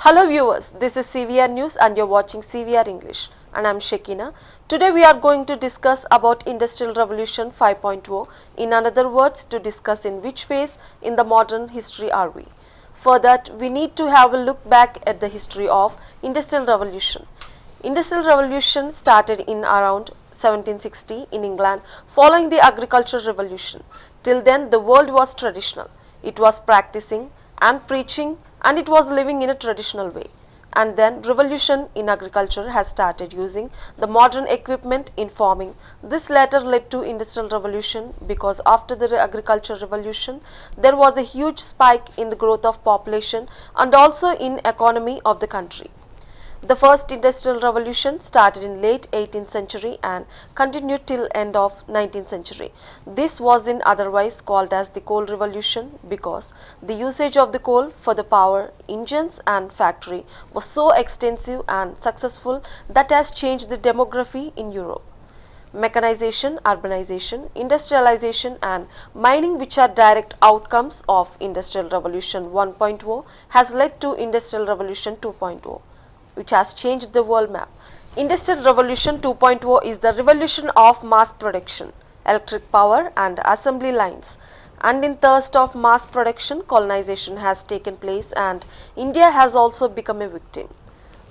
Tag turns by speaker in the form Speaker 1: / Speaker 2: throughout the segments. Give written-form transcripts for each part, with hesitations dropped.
Speaker 1: Hello viewers, this is CVR News and you're watching CVR English and I'm Shekina. Today we are going to discuss about Industrial Revolution 5.0. In other words, to discuss in which phase in the modern history are we. For that, we need to have a look back at the history of Industrial Revolution. Industrial Revolution started in around 1760 in England following the Agricultural Revolution. Till then, the world was traditional. It was practicing and preaching and it was living in a traditional way. And then revolution in agriculture has started using the modern equipment in farming. This later led to industrial revolution because after the agricultural revolution there was a huge spike in the growth of population and also in economy of the country. The first industrial revolution started in late 18th century and continued till end of 19th century. This was in otherwise called as the coal revolution because the usage of the coal for the power engines and factory was so extensive and successful that has changed the demography in Europe. Mechanization, urbanization, industrialization and mining, which are direct outcomes of Industrial Revolution 1.0, has led to Industrial Revolution 2.0. which has changed the world map. Industrial Revolution 2.0 is the revolution of mass production, electric power and assembly lines. And in thirst of mass production, colonization has taken place and India has also become a victim.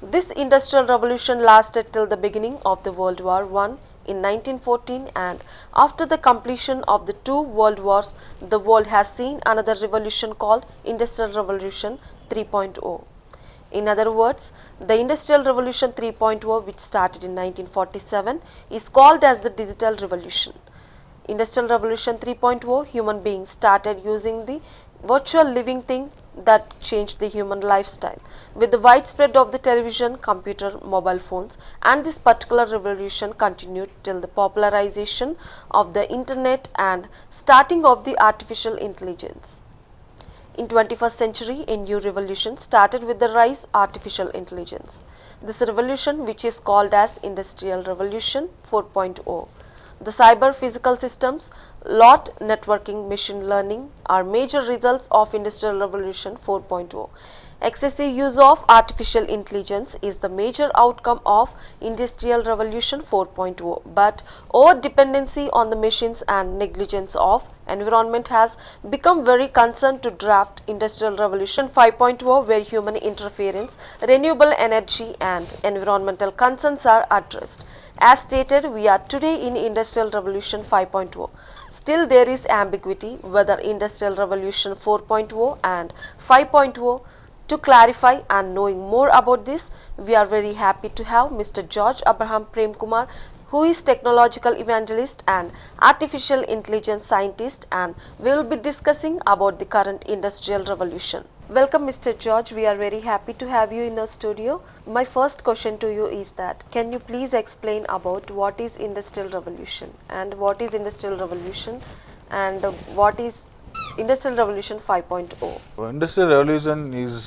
Speaker 1: This industrial revolution lasted till the beginning of the World War I in 1914, and after the completion of the two world wars, the world has seen another revolution called Industrial Revolution 3.0. In other words, the Industrial Revolution 3.0, which started in 1947, is called as the Digital Revolution. Industrial Revolution 3.0, human beings started using the virtual living thing that changed the human lifestyle. With the widespread of the television, computer, mobile phones, and this particular revolution continued till the popularization of the internet and starting of the artificial intelligence. In 21st century, a new revolution started with the rise of artificial intelligence. This revolution, which is called as Industrial Revolution 4.0. The cyber physical systems, lot networking, machine learning are major results of Industrial Revolution 4.0. Excessive use of artificial intelligence is the major outcome of Industrial Revolution 4.0, but over dependency on the machines and negligence of environment has become very concerned to draft Industrial Revolution 5.0, where human interference, renewable energy and environmental concerns are addressed. As stated, we are today in Industrial Revolution 5.0. Still there is ambiguity whether Industrial Revolution 4.0 and 5.0. To clarify and knowing more about this, we are very happy to have Mr. George Abraham Prem Kumar, who is technological evangelist and artificial intelligence scientist, and we will be discussing about the current industrial revolution. Welcome Mr. George, we are very happy to have you in our studio. My first question to you is that, can you please explain about what is industrial revolution and what is industrial revolution and what is Industrial Revolution 5.0.
Speaker 2: Industrial revolution is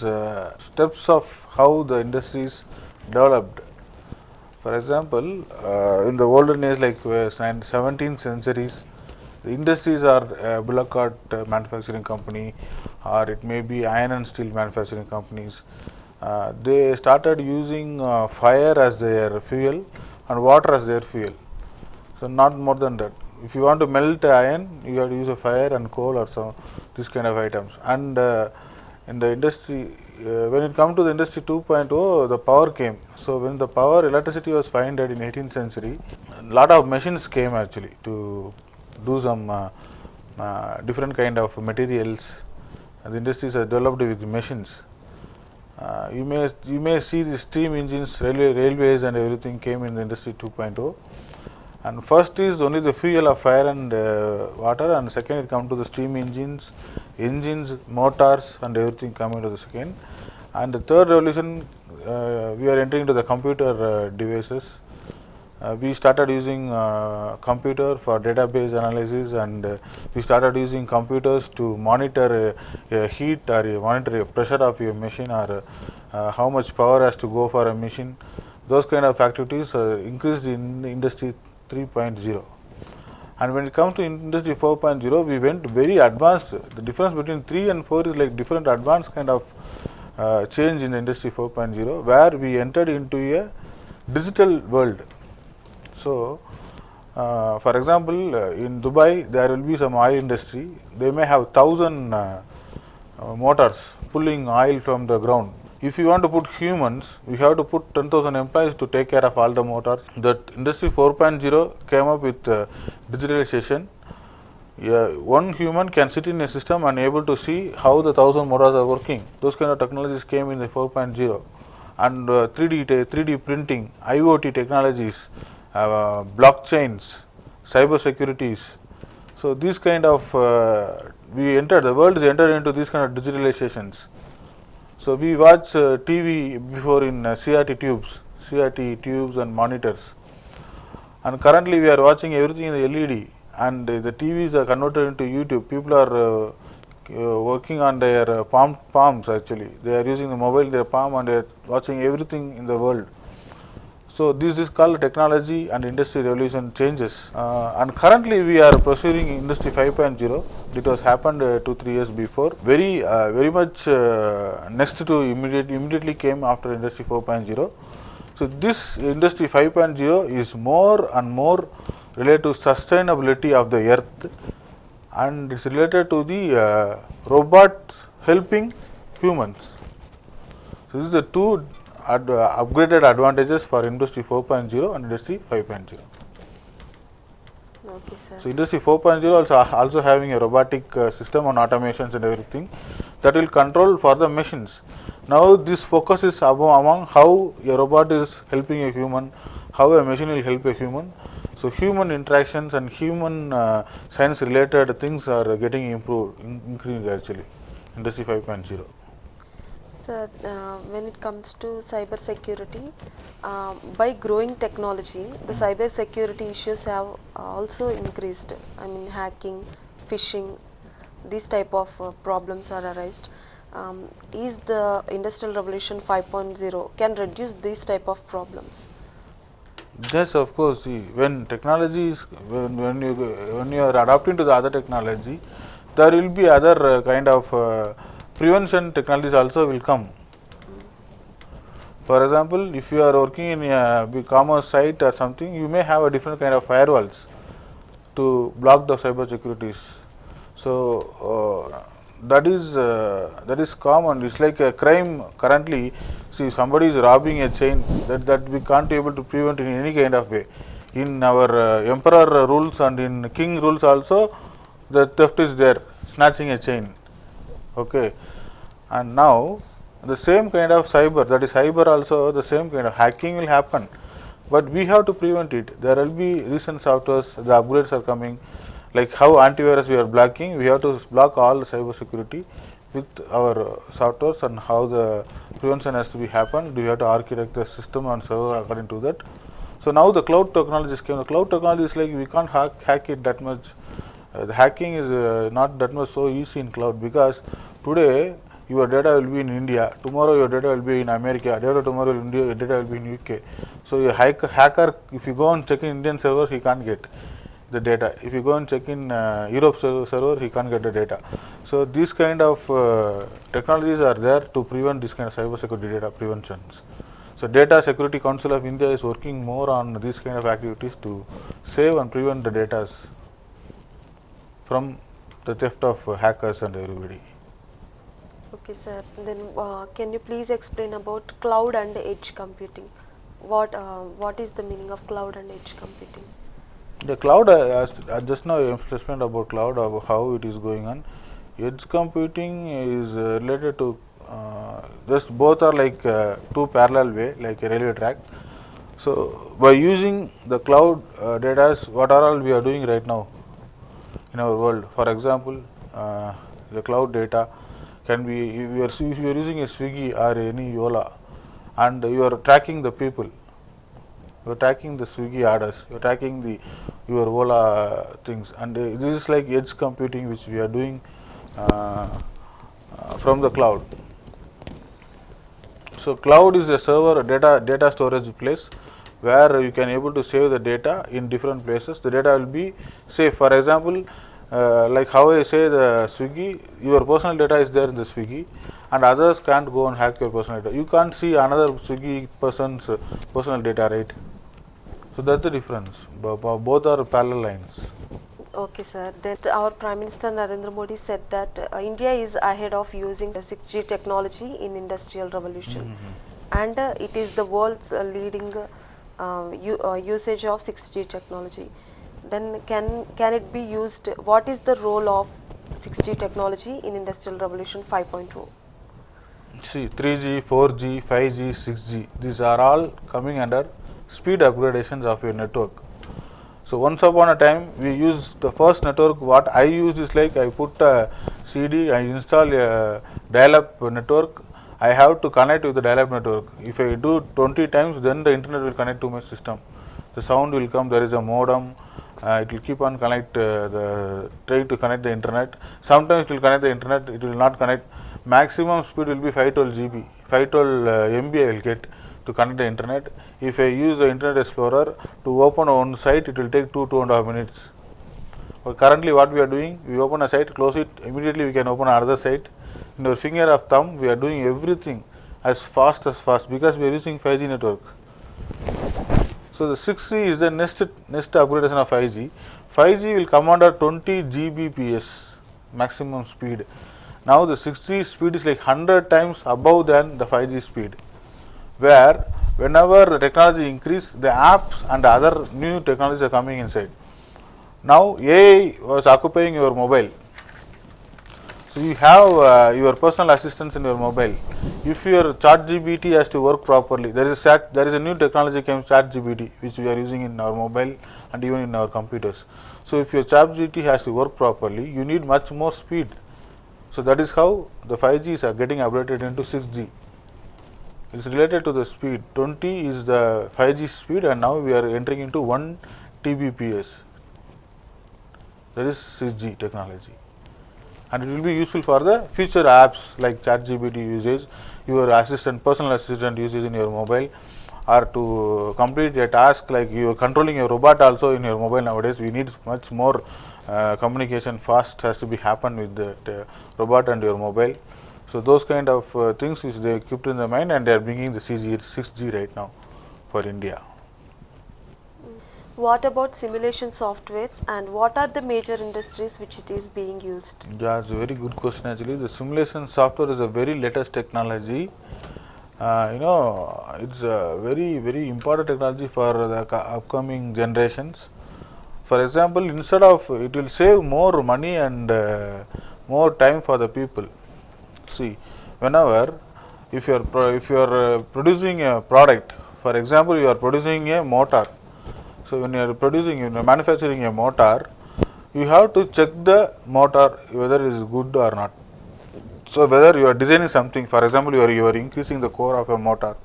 Speaker 2: steps of how the industries developed. For example, in the olden days, like 17th centuries, the industries are bullock cart manufacturing company, or it may be iron and steel manufacturing companies. They started using fire as their fuel and water as their fuel. So not more than that. If you want to melt iron, you have to use a fire and coal or some this kind of items. And in the industry, when it comes to the industry 2.0, the power came. So when the electricity was found in 18th century, a lot of machines came actually to do some different kind of materials. And the industries are developed with machines. You may see the steam engines, railways and everything came in the industry 2.0. And first is only the fuel of fire and water, and second it comes to the steam engines, motors and everything coming to the second. And the third revolution, we are entering into the computer devices. We started using computer for database analysis, and we started using computers to monitor heat or monitor pressure of your machine, or how much power has to go for a machine. Those kind of activities increased in the industry 3.0. And when it comes to industry 4.0, we went very advanced. The difference between 3 and 4 is like different advanced kind of change in the industry 4.0, where we entered into a digital world. So, for example, in Dubai there will be some oil industry. They may have 1,000 motors pulling oil from the ground. If you want to put humans, we have to put 10,000 employees to take care of all the motors. That industry 4.0 came up with digitalization. One human can sit in a system and able to see how the 1,000 motors are working. Those kind of technologies came in the 4.0, and 3D printing, IoT technologies, blockchains, cyber securities. So these kind of the world is entered into these kind of digitalizations. So we watch TV before in CRT tubes and monitors, and currently we are watching everything in the LED, and the TVs are converted into YouTube. People are working on their palms actually. They are using the mobile, their palm, and they are watching everything in the world. So this is called technology and industry revolution changes. And currently we are pursuing industry 5.0. It was happened 2-3 years before. Very much next to immediately came after industry 4.0. So this industry 5.0 is more and more related to sustainability of the earth, and it's related to the robots helping humans. So this is the two upgraded advantages for industry 4.0 and industry 5.0.
Speaker 1: Okay, sir.
Speaker 2: So industry 4.0 also having a robotic system on automations and everything that will control for the machines. Now this focus is among how a robot is helping a human, how a machine will help a human. So human interactions and human science related things are getting increased actually, industry 5.0.
Speaker 1: Sir, when it comes to cyber security, by growing technology, the cyber security issues have also increased. I mean, hacking, phishing, these type of problems are arised. Is the Industrial Revolution 5.0 can reduce these type of problems?
Speaker 2: Yes, of course. See, when technology is when you are adapting to the other technology, there will be other kind of prevention technologies also will come. For example, if you are working in a big commerce site or something, you may have a different kind of firewalls to block the cyber securities. So that is common. It's like a crime currently. See, somebody is robbing a chain, that we can't be able to prevent in any kind of way. In our emperor rules and in king rules also, the theft is there, snatching a chain. Okay, and now the same kind of cyber, that is cyber also, the same kind of hacking will happen, but we have to prevent it. There will be recent softwares, the upgrades are coming, like how antivirus we are blocking, we have to block all the cyber security with our softwares, and how the prevention has to be happened. We have to architect the system and server according to that. So now the cloud technologies came. The cloud technology is like we can't hack it that much. The hacking is not that much so easy in cloud, because today your data will be in India, tomorrow your data will be in America, tomorrow your data will be in UK. So a hacker, if you go and check in Indian server, he can't get the data. If you go and check in Europe server, he can't get the data. So these kind of technologies are there to prevent this kind of cyber security data preventions. So Data Security Council of India is working more on these kind of activities to save and prevent the data from the theft of hackers and everybody.
Speaker 1: Okay, sir. Then can you please explain about cloud and edge computing? What is the meaning of cloud and edge computing?
Speaker 2: The cloud, just now I explained about cloud, about how it is going on. Edge computing is related to just both are like two parallel way, like a railway track. So by using the cloud data, what are all we are doing right now in our world. For example, the cloud data can be, if you are using a Swiggy or any Ola, and you are tracking the people, you are tracking the Swiggy orders, you are tracking your Ola things, and this is like edge computing which we are doing from the cloud. So cloud is a server data storage place where you can able to save the data in different places. The data will be safe. For example, like how I say the Swiggy, your personal data is there in the Swiggy, and others can't go and hack your personal data. You can't see another Swiggy person's personal data, right? So that's the difference. Both are parallel lines.
Speaker 1: Okay, sir. Then our Prime Minister Narendra Modi said that India is ahead of using 6G technology in industrial revolution, and it is the world's leading usage of 6G technology. Then can it be used? What is the role of 6G technology in industrial revolution 5.0?
Speaker 2: See, 3G, 4G, 5G, 6G, these are all coming under speed upgradations of your network. So once upon a time, we used the first network. What I used is like I put a CD, I install a dial-up network. I have to connect with the dial-up network. If I do 20 times, then the internet will connect to my system. The sound will come. There is a modem. It will keep on trying to connect the internet. Sometimes it will connect the internet. It will not connect. Maximum speed will be 512 GB. 512 MB I will get to connect the internet. If I use the Internet Explorer to open one site, it will take 2.5 minutes. But currently what we are doing, we open a site, close it, immediately we can open another site. In our finger of thumb, we are doing everything as fast because we are using 5G network. So the 6G is the next upgradation of 5G. 5G will come under 20 Gbps maximum speed. Now the 6G speed is like 100 times above than the 5G speed, where whenever the technology increase, the apps and other new technologies are coming inside. Now AI was occupying your mobile. So you have your personal assistants in your mobile. If your ChatGPT has to work properly, there is a new technology came, ChatGPT, which we are using in our mobile and even in our computers. So if your ChatGPT has to work properly, you need much more speed. So that is how the 5Gs are getting upgraded into 6G. It is related to the speed. 20 is the 5G speed, and now we are entering into 1 Tbps. That is 6G technology, and it will be useful for the future apps like ChatGPT usage, your personal assistant usage in your mobile, or to complete a task like you are controlling your robot also in your mobile. Nowadays we need much more communication fast has to be happen with the robot and your mobile. So those kind of things which they kept in their mind, and they are bringing the 6G right now for India.
Speaker 1: What about simulation softwares, and what are the major industries which it is being used?
Speaker 2: Yeah, it's a very good question actually. The simulation software is a very latest technology. It's a very important technology for the upcoming generations. For example, instead of it will save more money and more time for the people. See, whenever if you are producing a product, for example, you are producing a motor. So when you are manufacturing a motor, you have to check the motor whether it is good or not. So whether you are designing something, for example, you are increasing the core of a motor,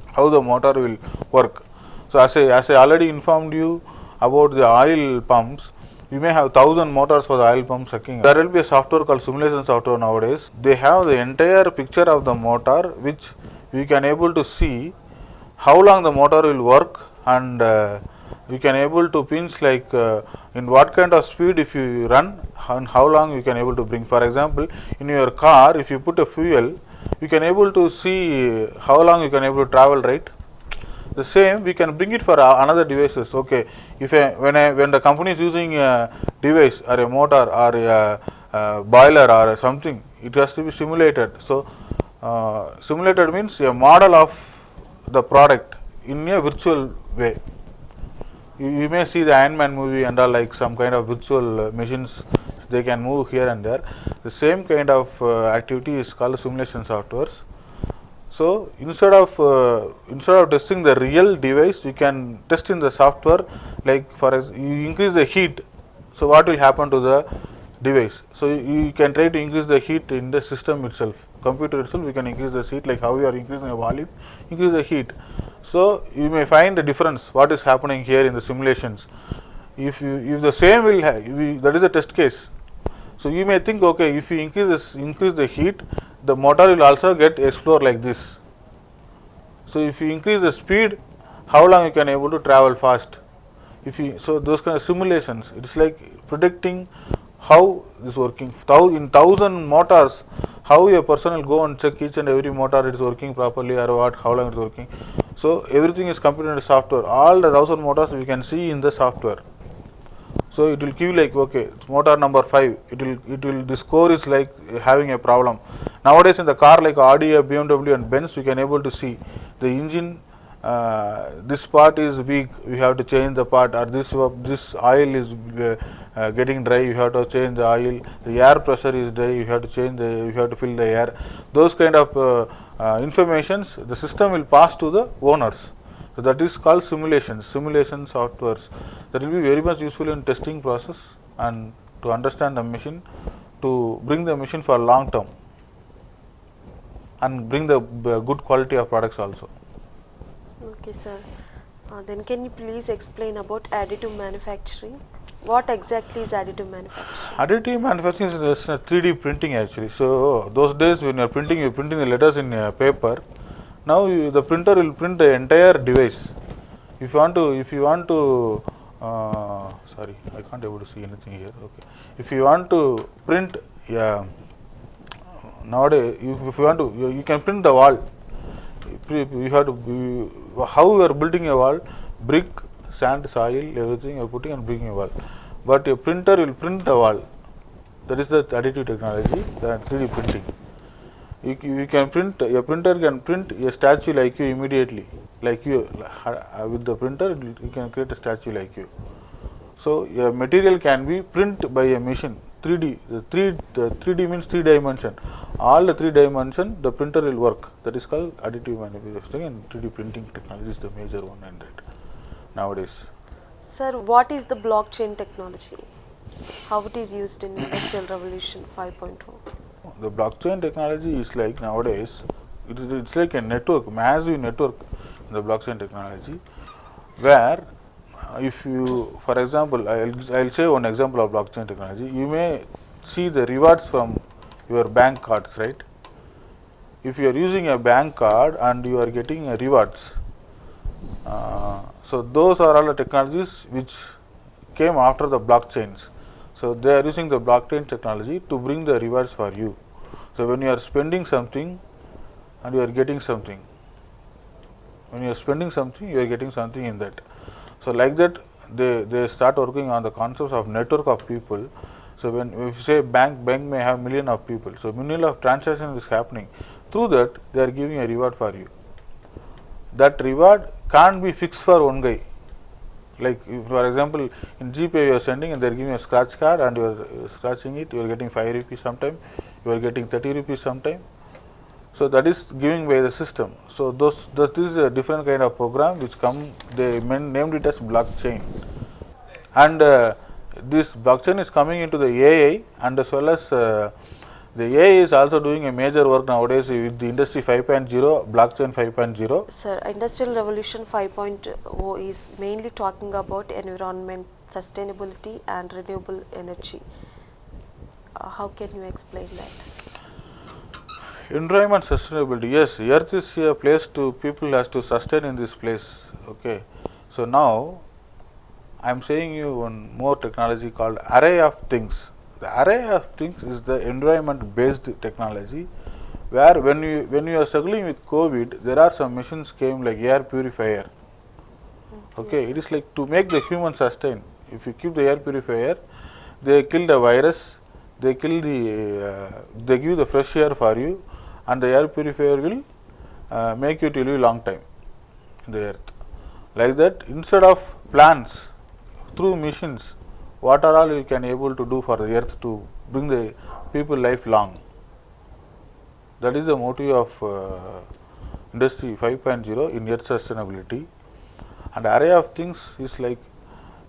Speaker 2: how the motor will work. So as I already informed you about the oil pumps, you may have 1,000 motors for the oil pump sucking. There will be a software called simulation software nowadays. They have the entire picture of the motor, which we can able to see how long the motor will work, and you can able to pinch like in what kind of speed if you run and how long you can able to bring. For example, in your car, if you put a fuel, you can able to see how long you can able to travel, right? The same we can bring it for another devices. Okay, if when the company is using a device or a motor or a boiler or something, it has to be simulated. So simulated means a model of the product in a virtual way. You may see the Iron Man movie and all, like some kind of virtual machines, they can move here and there. The same kind of activity is called simulation softwares. So instead of testing the real device, you can test in the software. Like you increase the heat, so what will happen to the device? So you can try to increase the heat in the system itself, computer itself. You can increase the heat, like how you are increasing the volume, increase the heat. So you may find the difference what is happening here in the simulations. If the same will that is a test case. So you may think, okay, if you increase the heat, the motor will also get explore like this. So if you increase the speed, how long you can able to travel fast. So those kind of simulations, it's like predicting how this working. In 1,000 motors, how a person will go and check each and every motor is working properly or what, how long it is working. So everything is computed in the software. All the 1000 motors we can see in the software. So it will give like, okay, it's motor number 5, the score is like having a problem. Nowadays in the car like Audi, BMW and Benz, we can able to see the engine, this part is weak, we have to change the part, or this oil is getting dry, you have to change the oil, the air pressure is dry, you have to fill the air. Those kind of informations the system will pass to the owners. So that is called simulation softwares. That will be very much useful in testing process and to understand the machine, to bring the machine for long term and bring the good quality of products also.
Speaker 1: Okay, sir. Then can you please explain about additive manufacturing? What exactly is additive manufacturing?
Speaker 2: Additive manufacturing is just 3D printing actually. So those days when you're printing the letters in paper. Now the printer will print the entire device. If you want to, sorry, I can't able to see anything here. Okay, if you want to print, yeah, nowadays if you want to, you can print the wall. You have to, how you are building a wall, brick, sand, soil, everything you are putting and bringing a wall. But a printer will print the wall. That is the additive technology, the 3D printing. You can print, a printer can print a statue like you immediately, like you, with the printer you can create a statue like you. So a material can be print by a machine. 3D, the 3D means 3 dimension. All the 3 dimension the printer will work. That is called additive manufacturing, and 3D printing technology is the major one in that nowadays.
Speaker 1: Sir, what is the blockchain technology? How it is used in Industrial Revolution 5.0?
Speaker 2: The blockchain technology is like nowadays, it's like a network, massive network, the blockchain technology, where if you, for example, I'll say one example of blockchain technology. You may see the rewards from your bank cards, right? If you are using a bank card and you are getting rewards, so those are all the technologies which came after the blockchains. So they are using the blockchain technology to bring the rewards for you. So when you are spending something and you are getting something, when you are spending something, you are getting something in that. So like that, they start working on the concepts of network of people. So when if you say bank may have million of people, so million of transactions is happening. Through that, they are giving a reward for you. That reward can't be fixed for one guy. Like if, for example, in GPay you are sending and they are giving a scratch card and you are scratching it, you are getting 5 rupees sometime, you are getting 30 rupees sometime. So that is giving by the system. So that is a different kind of program which they named it as blockchain. And this blockchain is coming into the AI, and as well as the AI is also doing a major work nowadays with the industry 5.0, blockchain 5.0.
Speaker 1: Sir, Industrial Revolution 5.0 is mainly talking about environment, sustainability and renewable energy. How can you explain that?
Speaker 2: Environment sustainability, yes, earth is a place to people has to sustain in this place. Okay, so now I am saying you one more technology called array of things. The array of things is the environment based technology, where when you are struggling with COVID, there are some machines came like air purifier. Okay,
Speaker 1: Yes.
Speaker 2: it is like to make the human sustain. If you keep the air purifier, they kill the virus, they kill they give the fresh air for you, and the air purifier will make you to live long time in the earth. Like that, instead of plants, through machines, what are all you can able to do for the earth to bring the people life long. That is the motive of industry 5.0 in earth sustainability. And array of things is like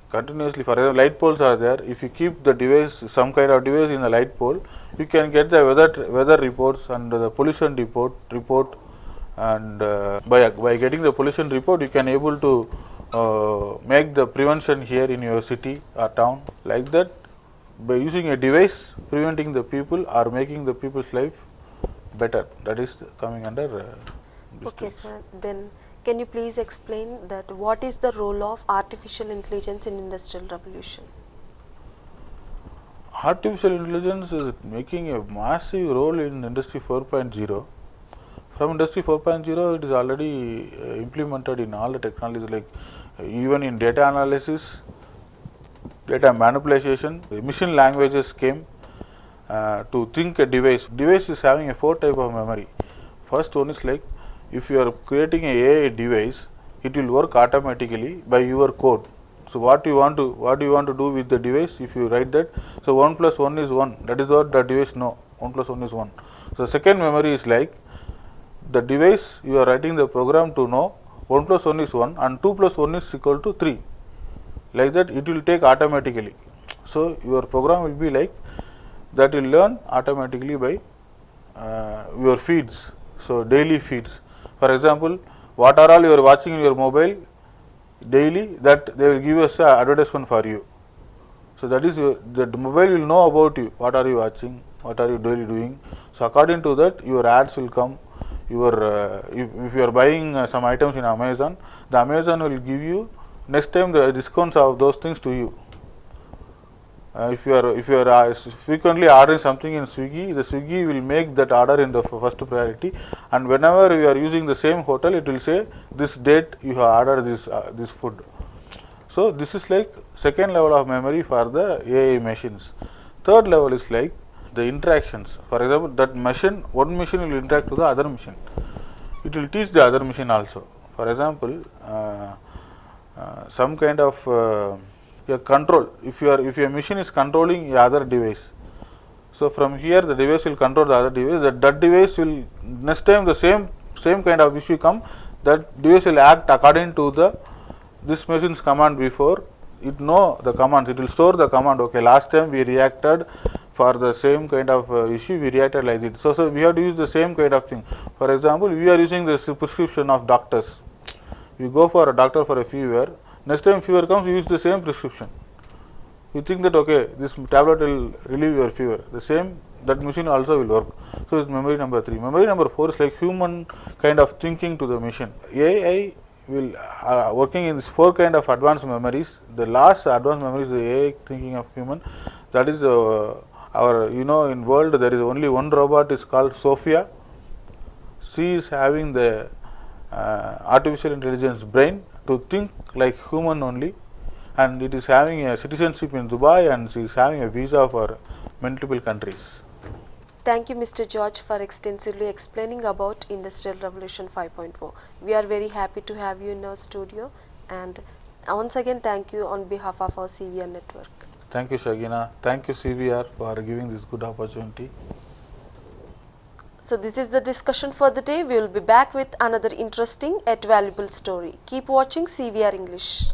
Speaker 2: continuously, for example, light poles are there. If you keep the device, some kind of device in the light pole, you can get the weather reports and the pollution report, and by getting the pollution report, you can able to make the prevention here in your city or town. Like that, by using a device, preventing the people or making the people's life better. That is coming under.
Speaker 1: Okay, sir. Then can you please explain that what is the role of artificial intelligence in Industrial Revolution?
Speaker 2: Artificial intelligence is making a massive role in Industry 4.0. From Industry 4.0, it is already implemented in all the technologies, like even in data analysis, data manipulation. Machine languages came to think a device. Device is having a 4 type of memory. First one is like, if you are creating a AI device, it will work automatically by your code. So what you want to do with the device, if you write that, so 1 plus 1 is 1, that is what the device know, 1 plus 1 is 1. So second memory is like, the device you are writing the program to know 1 plus 1 is 1 and 2 plus 1 is equal to 3. Like that it will take automatically. So your program will be like that, will learn automatically by your feeds. So daily feeds. For example, what are all you are watching in your mobile daily, that they will give us a advertisement for you. So that is the mobile will know about you, what are you watching, what are you daily doing. So according to that your ads will come. Your if you are buying some items in Amazon, the Amazon will give you next time the discounts of those things to you. If you are frequently ordering something in Swiggy, the Swiggy will make that order in the first priority, and whenever you are using the same hotel, it will say this date you have ordered this food. So this is like second level of memory for the AI machines. Third level is like the interactions. For example, that machine, one machine will interact with the other machine. It will teach the other machine also. For example, some kind of a control. If your machine is controlling the other device, so from here the device will control the other device. That device will, next time the same kind of issue come, that device will act according to this machine's command before. It know the commands. It will store the command. Okay, last time we reacted for the same kind of issue, we reacted like this. So we have to use the same kind of thing. For example, we are using the prescription of doctors. We go for a doctor for a fever. Next time fever comes, we use the same prescription. You think that okay, this tablet will relieve your fever. The same, that machine also will work. So it's memory number 3. Memory number 4 is like human kind of thinking to the machine. AI will working in this 4 kind of advanced memories. The last advanced memory is the AI thinking of human. That is our, in world there is only one robot is called Sophia. She is having the artificial intelligence brain to think like human only, and it is having a citizenship in Dubai, and she is having a visa for multiple countries.
Speaker 1: Thank you, Mr. George, for extensively explaining about Industrial Revolution 5.0. We are very happy to have you in our studio, and once again thank you on behalf of our CVR network.
Speaker 2: Thank you, Shagina. Thank you, CVR, for giving this good opportunity.
Speaker 1: So this is the discussion for the day. We will be back with another interesting yet valuable story. Keep watching CVR English.